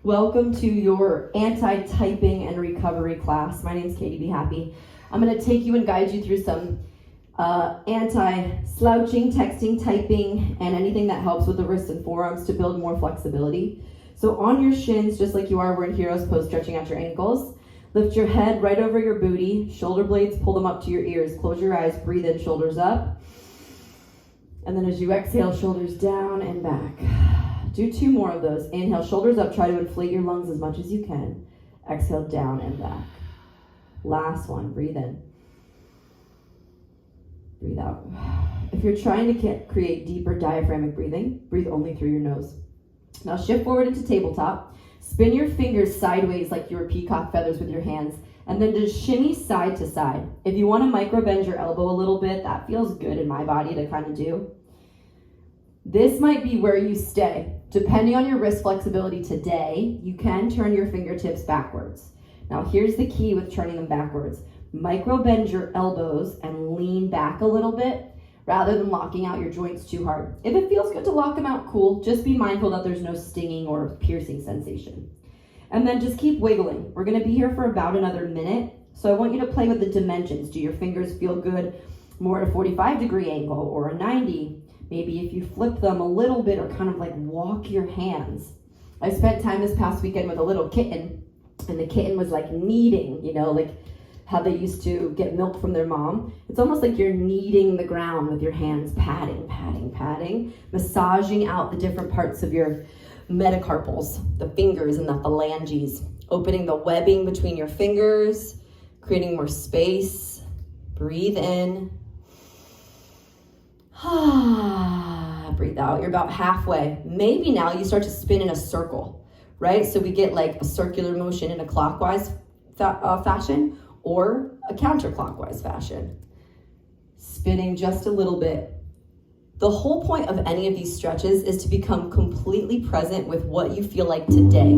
Welcome to your anti-typing and recovery class. My name is Katie Be Happy. I'm going to take you and guide you through some anti-slouching, texting, typing, and anything that helps with the wrists and forearms to build more flexibility. So on your shins, just like you are, we're in hero's pose, stretching out your ankles. Lift your head right over your booty, shoulder blades, pull them up to your ears. Close your eyes, breathe in, shoulders up. And then as you exhale, shoulders down and back. Do 2 more of those. Inhale, shoulders up, try to inflate your lungs as much as you can. Exhale, down and back. Last one, breathe in. Breathe out. If you're trying to create deeper diaphragmatic breathing, breathe only through your nose. Now shift forward into tabletop. Spin your fingers sideways like you were peacock feathers with your hands, and then just shimmy side to side. If you want to micro bend your elbow a little bit, that feels good in my body to kind of do. This might be where you stay. Depending on your wrist flexibility today, you can turn your fingertips backwards. Now here's the key with turning them backwards. Micro bend your elbows and lean back a little bit rather than locking out your joints too hard. If it feels good to lock them out, cool. Just be mindful that there's no stinging or piercing sensation. And then just keep wiggling. We're gonna be here for about another minute. So I want you to play with the dimensions. Do your fingers feel good more at a 45-degree angle or a 90? Maybe if you flip them a little bit or kind of like walk your hands. I spent time this past weekend with a little kitten, and the kitten was like kneading, you know, like how they used to get milk from their mom. It's almost like you're kneading the ground with your hands, patting, patting, patting, massaging out the different parts of your metacarpals, the fingers and the phalanges, opening the webbing between your fingers, creating more space. Breathe in. Breathe out. You're about halfway. Maybe now you start to spin in a circle, right? So we get like a circular motion in a clockwise fashion or a counterclockwise fashion. Spinning just a little bit. The whole point of any of these stretches is to become completely present with what you feel like today.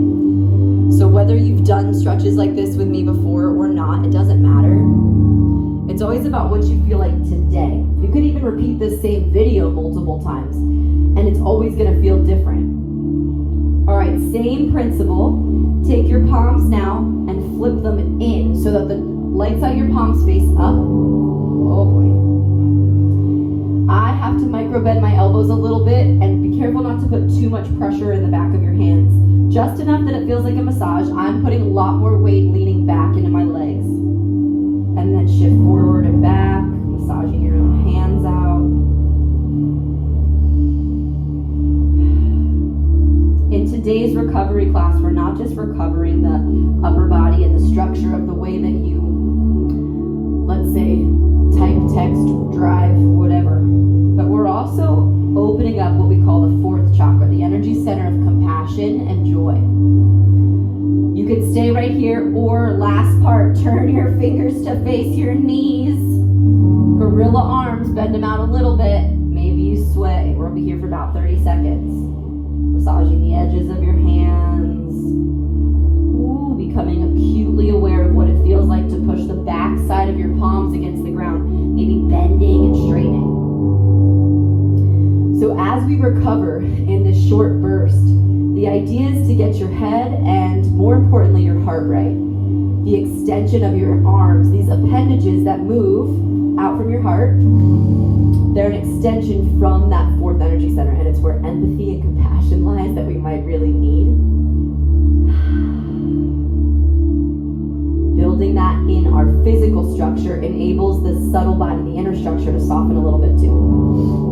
So whether you've done stretches like this with me before or not, it doesn't matter. It's always about what you feel like today. You could even repeat this same video multiple times, and it's always gonna feel different. All right, same principle. Take your palms now and flip them in so that the light side of your palms face up. Oh boy. I have to micro bend my elbows a little bit, and be careful not to put too much pressure in the back of your hands. Just enough that it feels like a massage. I'm putting a lot more weight leaning back into my legs. And then shift forward and back, massaging your own hands out. In today's recovery class, we're not just recovering the upper body and the structure of the way that you, let's say, type, text, drive, whatever, but we're also opening up what we call the 4th chakra, the energy center of compassion and joy. You could stay right here, or last part, turn your fingers to face your knees. Gorilla arms, bend them out a little bit. Maybe you sway. We'll be here for about 30 seconds. Massaging the edges of your hands. Ooh, becoming acutely aware of what it feels like to push the back side of your palms against the ground. Maybe bending and straightening. So as we recover in this short burst, the idea is to get your head and, more importantly, your heart right. The extension of your arms, these appendages that move out from your heart, they're an extension from that 4th energy center, and it's where empathy and compassion lies that we might really need. Building that in our physical structure enables the subtle body, the inner structure, to soften a little bit too.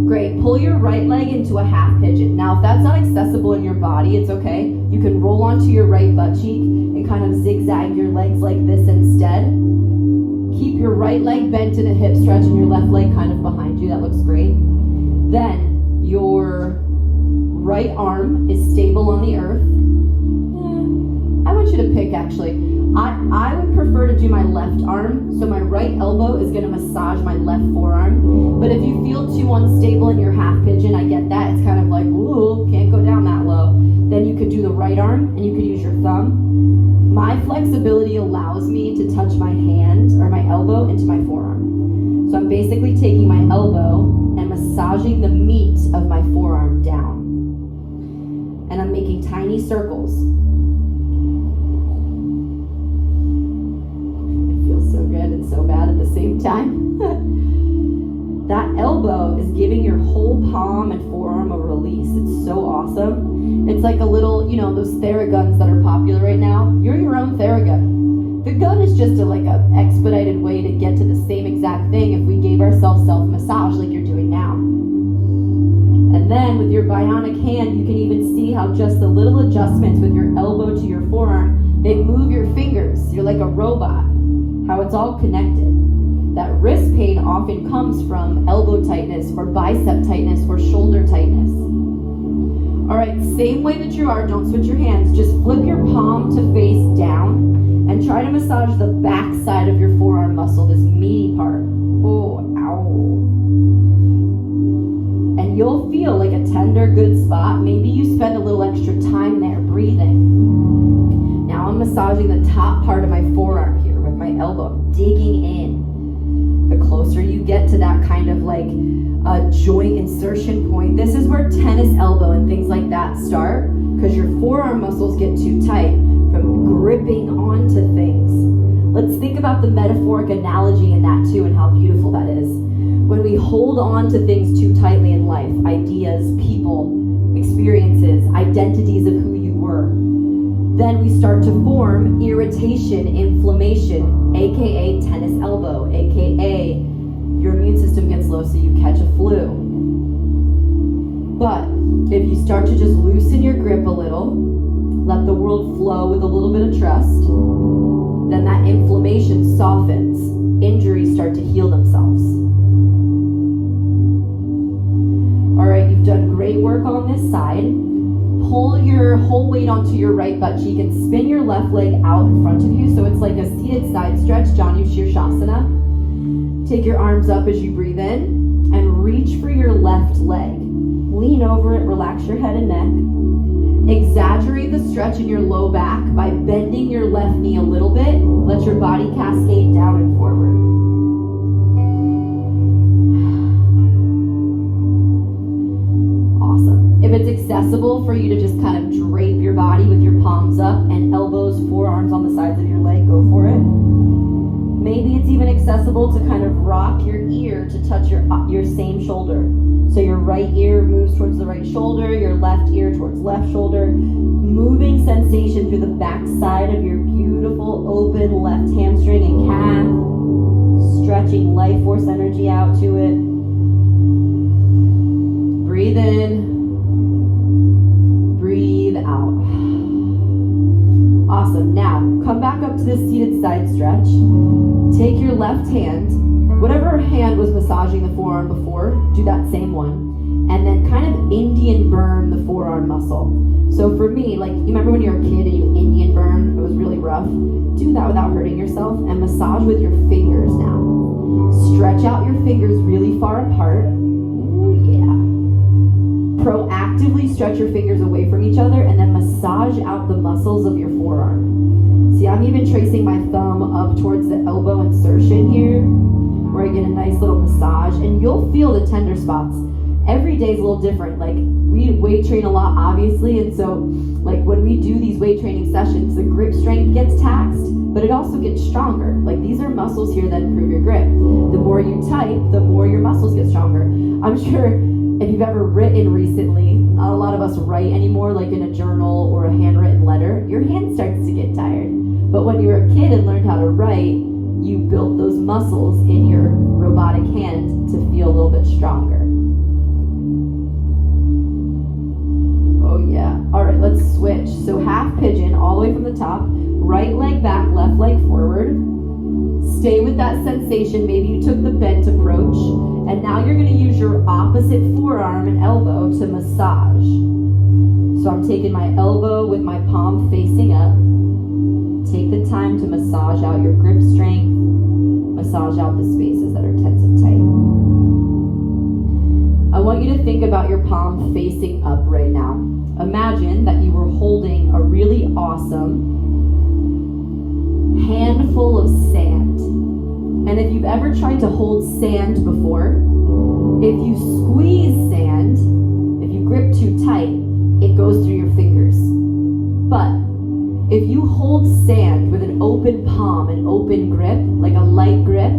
Great, pull your right leg into a half pigeon. Now, if that's not accessible in your body, it's okay. You can roll onto your right butt cheek and kind of zigzag your legs like this instead. Keep your right leg bent in a hip stretch and your left leg kind of behind you. That looks great. Then, your right arm is stable on the earth. I want you to pick, actually. I would prefer to do my left arm, so my right elbow is going to massage my left forearm. But if you feel too unstable in your half pigeon, I get that. It's kind of like, ooh, can't go down that low. Then you could do the right arm, and you could use your thumb. My flexibility allows me to touch my hand or my elbow into my forearm. So I'm basically taking my elbow and massaging the meat of my forearm down. And I'm tiny circles. It feels so good and so bad at the same time. That elbow is giving your whole palm and forearm a release. It's so awesome. It's like a little, those Theraguns that are popular right now. You're your own Theragun. The gun is just a expedited way to get to the same exact thing if we gave ourselves self-massage like you're doing now. And then with your bionic hand, you can even see how just the little adjustments with your elbow to your forearm, they move your fingers. You're like a robot. How it's all connected. That wrist pain often comes from elbow tightness or bicep tightness or shoulder tightness. All right, same way that you are, don't switch your hands. Just flip your palm to face down and try to massage the back side of your forearm muscle, this meaty part. Oh, ow. And you'll feel like a tender, good spot. Maybe you spend a little extra time there breathing. Now I'm massaging the top part of my forearm here with my elbow, digging in. The closer you get to that kind of joint insertion point, this is where tennis elbow and things like that start, because your forearm muscles get too tight from gripping onto things. Let's think about the metaphoric analogy in that too and how beautiful that is. When we hold on to things too tightly in life, ideas, people, experiences, identities of who you were, then we start to form irritation, inflammation, aka tennis elbow, aka your immune system gets low so you catch a flu. But if you start to just loosen your grip a little, let the world flow with a little bit of trust, then that inflammation softens, injuries start to heal themselves. All right, you've done great work on this side. Pull your whole weight onto your right butt cheek and spin your left leg out in front of you. So it's like a seated side stretch, Janu Shirshasana. Take your arms up as you breathe in and reach for your left leg. Lean over it, relax your head and neck. Exaggerate the stretch in your low back by bending your left knee a little bit. Let your body cascade down and forward. If it's accessible for you to just kind of drape your body with your palms up and elbows, forearms on the sides of your leg, go for it. Maybe it's even accessible to kind of rock your ear to touch your same shoulder. So your right ear moves towards the right shoulder, your left ear towards left shoulder. Moving sensation through the back side of your beautiful open left hamstring and calf. Stretching life force energy out to it. Breathe in. Breathe out. Awesome. Now, come back up to this seated side stretch. Take your left hand, whatever hand was massaging the forearm before, do that same one. And then kind of Indian burn the forearm muscle. So for me, you remember when you were a kid and you Indian burn, it was really rough? Do that without hurting yourself and massage with your fingers now. Stretch out your fingers really far apart. Ooh, yeah. Proactively stretch your fingers away from each other and then massage out the muscles of your forearm. See, I'm even tracing my thumb up towards the elbow insertion here, where I get a nice little massage, and you'll feel the tender spots. Every day is a little different. We weight train a lot, obviously, and so when we do these weight training sessions, the grip strength gets taxed, but it also gets stronger. These are muscles here that improve your grip. The more you type, the more your muscles get stronger. I'm sure if you've ever written recently, not a lot of us write anymore, in a journal or a handwritten letter. Your hand starts to get tired. But when you were a kid and learned how to write, you built those muscles in your robotic hand to feel a little bit stronger. Oh yeah. All right, let's switch. So half pigeon all the way from the top, right leg back, left leg forward. Stay with that sensation. Maybe you took the bent approach, and now you're going to use your opposite forearm and elbow to massage. So I'm taking my elbow with my palm facing up. Take the time to massage out your grip strength, massage out the spaces that are tense and tight. I want you to think about your palm facing up right now. Imagine that you were holding a really awesome handful of sand. And if you've ever tried to hold sand before, if you squeeze sand, if you grip too tight, it goes through your fingers. But if you hold sand with an open palm, an open grip, like a light grip,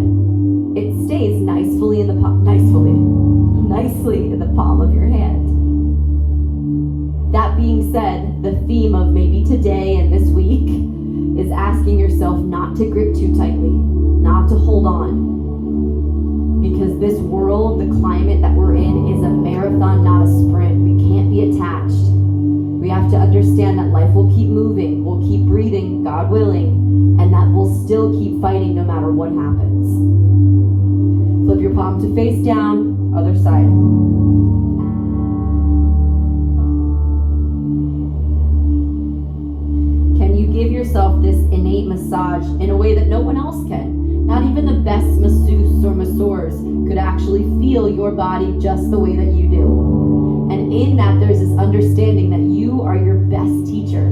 it stays nicely in the palm of your hand. That being said, the theme of maybe today and this week is asking yourself not to grip too tightly, not to hold on. Because this world, the climate that we're in, is a marathon, not a sprint. We can't be attached. We have to understand that life will keep moving, we'll keep breathing, God willing, and that we'll still keep fighting no matter what happens. Flip your palm to face down, other side. Can you give yourself this innate massage in a way that no one else can? Not even the best masseuse or masseurs could actually feel your body just the way that you do. And in that, there's this understanding that you are your best teacher.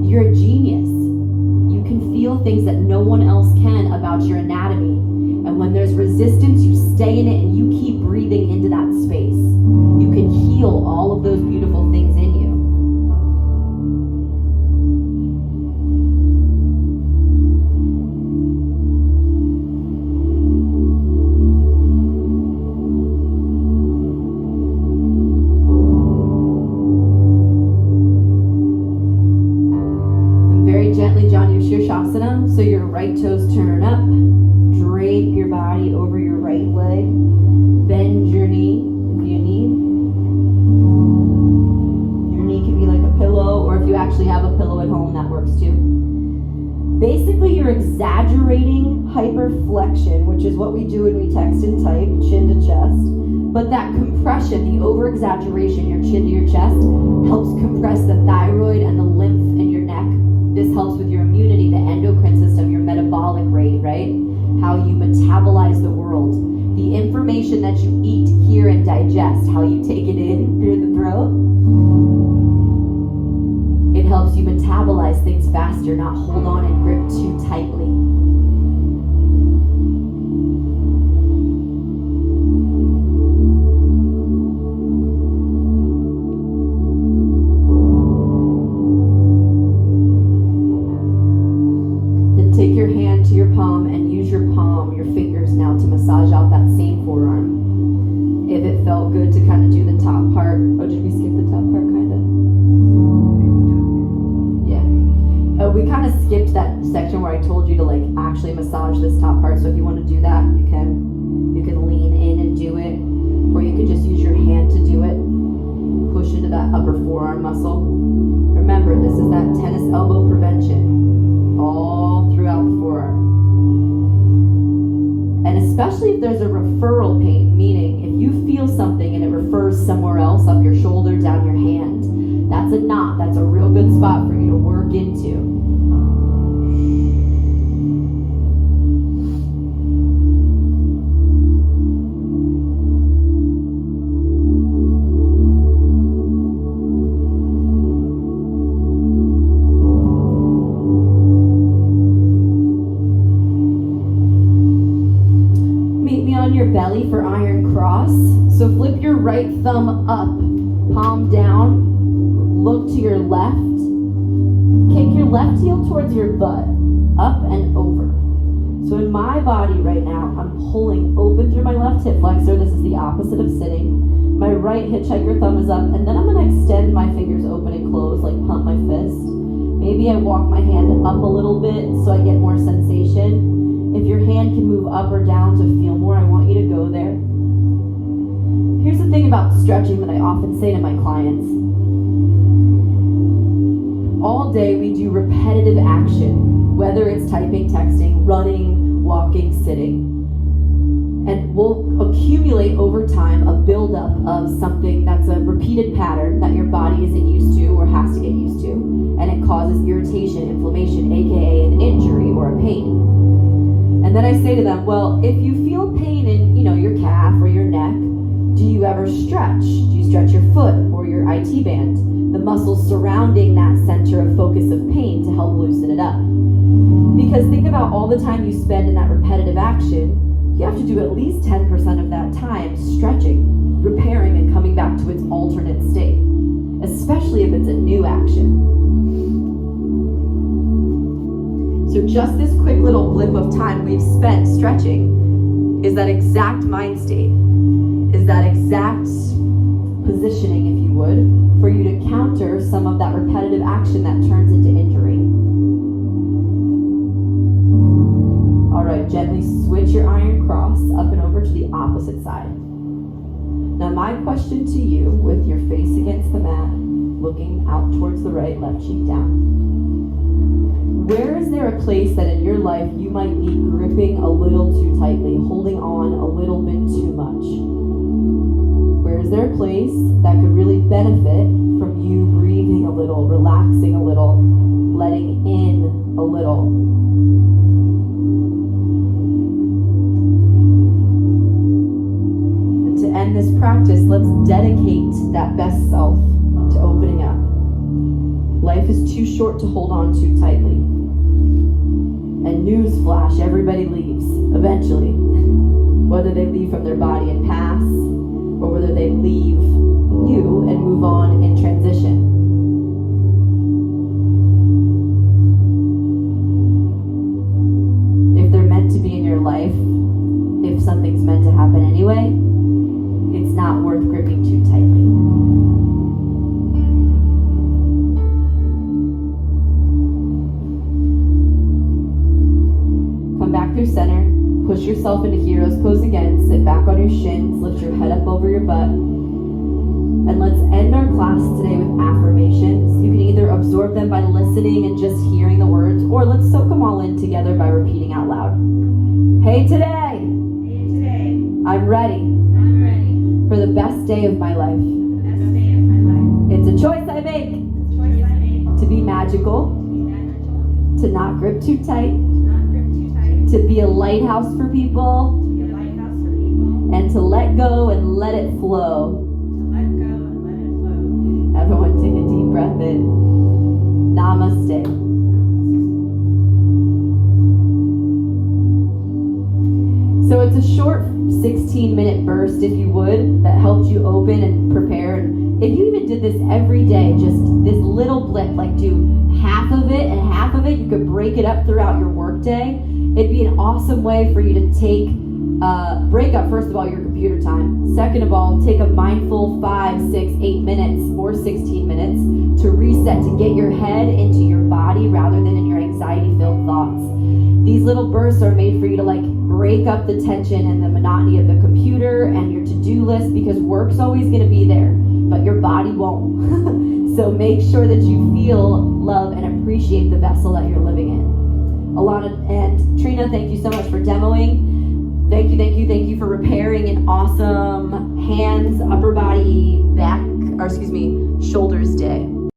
You're a genius. You can feel things that no one else can about your anatomy. And when there's resistance, you stay in it and you keep breathing into that space. You can heal all of those beautiful things in you. So your right toes turn up, drape your body over your right leg, bend your knee if you need. Your knee can be like a pillow, or if you actually have a pillow at home, that works too. Basically, you're exaggerating hyperflexion, which is what we do when we text and type, chin to chest. But that compression, the over-exaggeration, your chin to your chest, helps compress the thyroid and the lymph in your neck. This helps with your immunity, the endocrine system, your metabolic rate, right? How you metabolize the world. The information that you eat, hear, and digest, how you take it in through the throat. It helps you metabolize things faster, not hold on and grip too tightly. Take your hand to your palm and use your palm, your fingers now, to massage out that same forearm. If it felt good to kind of do the top part. Oh, did we skip the top part kind of? Yeah. We kind of skipped that section where I told you to like actually massage this top part. So if you want to do that, you can. You can lean in and do it. Or you could just use your hand to do it. Push into that upper forearm muscle. Remember, this is that tennis elbow prevention. All throughout the forearm. And especially if there's a referral pain, meaning if you feel something and it refers somewhere else, up your shoulder, down your hand, that's a knot. That's a real good spot for you to work into. Your belly for iron cross. So flip your right thumb up, palm down, look to your left, kick your left heel towards your butt, up and over. So in my body right now, I'm pulling open through my left hip flexor. This is the opposite of sitting. My right hitchhiker thumb is up, and then I'm going to extend my fingers open and close, like pump my fist. Maybe I walk my hand up a little bit so I get more sensation. If your hand can move up or down to feel more, I want you to go there. Here's the thing about stretching that I often say to my clients. All day we do repetitive action, whether it's typing, texting, running, walking, sitting. And we'll accumulate over time a buildup of something that's a repeated pattern that your body isn't used to or has to get used to. And it causes irritation, inflammation, aka an injury or a pain. And then I say to them, well, if you feel pain in, your calf or your neck, do you ever stretch? Do you stretch your foot or your IT band, the muscles surrounding that center of focus of pain, to help loosen it up? Because think about all the time you spend in that repetitive action. You have to do at least 10% of that time stretching, repairing, and coming back to its alternate state, especially if it's a new action. So just this quick little blip of time we've spent stretching is that exact mind state, is that exact positioning, if you would, for you to counter some of that repetitive action that turns into injury. All right, gently switch your iron cross up and over to the opposite side. Now my question to you, with your face against the mat, looking out towards the right, left cheek down. Where is there a place that in your life you might be gripping a little too tightly, holding on a little bit too much? Where is there a place that could really benefit from you breathing a little, relaxing a little, letting in a little? And to end this practice, let's dedicate that best self to opening up. Life is too short to hold on too tightly. And newsflash, everybody leaves, eventually. Whether they leave from their body and pass, or whether they leave you and move on in transition. If they're meant to be in your life, if something's meant to happen anyway, it's not worth gripping too tightly. Come back through center, push yourself into hero's pose again, sit back on your shins, lift your head up over your butt, and let's end our class today with affirmations. You can either absorb them by listening and just hearing the words, or let's soak them all in together by repeating out loud. Hey today, I'm ready for the best day of my life. It's a choice I make to be magical, to not grip too tight, to be a lighthouse for people, and to let go and let it flow. Everyone take a deep breath in. Namaste. So it's a short 16-minute burst, if you would, that helped you open and prepare. And if you even did this every day, just this little blip, like do half of it and half of it, you could break it up throughout your workday. It'd be an awesome way for you to take, break up, first of all, your computer time. Second of all, take a mindful 5, 6, 8 minutes or 16 minutes to reset, to get your head into your body rather than in your anxiety-filled thoughts. These little bursts are made for you to break up the tension and the monotony of the computer and your to-do list, because work's always going to be there, but your body won't. So make sure that you feel, love, and appreciate the vessel that you're living in. Alana and Trina, thank you so much for demoing. Thank you for repairing an awesome hands, upper body, shoulders day.